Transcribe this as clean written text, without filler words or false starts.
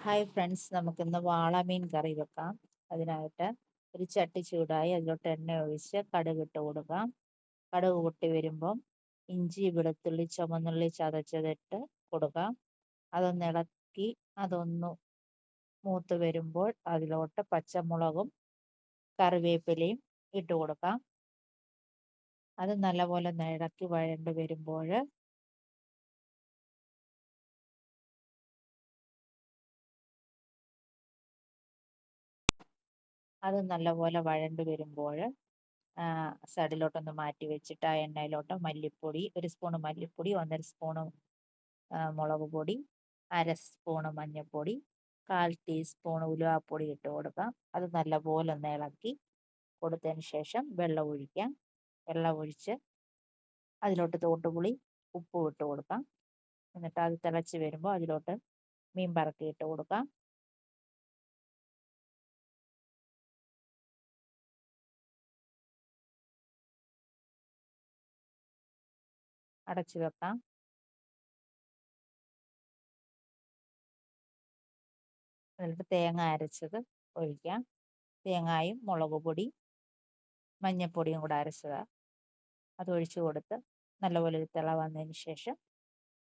Hi friends, നമുക്കിന്ന് വാളമീൻ കറി വെക്കാം. അതിനായിട്ട് ഒരു ചട്ടി ചൂടായി അതിലോട്ട് എണ്ണ ഒഴിച്ച് കടുക് ഇട്ട് കൊടുക്കാം. കടുക് പൊട്ടി വരുമ്പം ഇഞ്ചി, വെളുത്തുള്ളി, ചുമന്നുള്ളി ചതച്ചതിട്ട് കൊടുക്കാം. അതൊന്ന് ഇളക്കി അതൊന്ന് മൂത്ത് വരുമ്പോൾ അതിലോട്ട് പച്ചമുളകും കറിവേപ്പിലയും ഇട്ട് കൊടുക്കാം. അത് നല്ലപോലെ ഇളക്കി വഴണ്ട് വരുമ്പോൾ സൈഡിലോട്ടൊന്ന് മാറ്റി വെച്ചിട്ട് ആ എണ്ണയിലോട്ട് മല്ലിപ്പൊടി, 1 സ്പൂൺ മല്ലിപ്പൊടി, 1.5 സ്പൂൺ മുളക് പൊടി, 1/2 സ്പൂൺ മഞ്ഞൾപ്പൊടി, 1/4 ടീസ്പൂൺ ഉലുവാപ്പൊടി ഇട്ട് കൊടുക്കാം. അത് നല്ലപോലെ ഒന്ന് ഇളക്കി കൊടുത്തതിന് ശേഷം വെള്ളം ഒഴിക്കാം. വെള്ളം ഒഴിച്ച് അതിലോട്ട് തോട്ടുപുളി, ഉപ്പും ഇട്ട് കൊടുക്കാം. എന്നിട്ട് അത് തിളച്ച് വരുമ്പോൾ അതിലോട്ട് മീൻ പറക്കി ഇട്ട് കൊടുക്കാം. അടച്ചു വെക്കാം. എന്നിട്ട് തേങ്ങ അരച്ചത് ഒഴിക്കാം. തേങ്ങായും മുളക് പൊടി, മഞ്ഞൾപ്പൊടിയും കൂടെ അരച്ചതാണ്. അത് ഒഴിച്ചു കൊടുത്ത് നല്ലപോലെ ഒരു തിള വന്നതിന് ശേഷം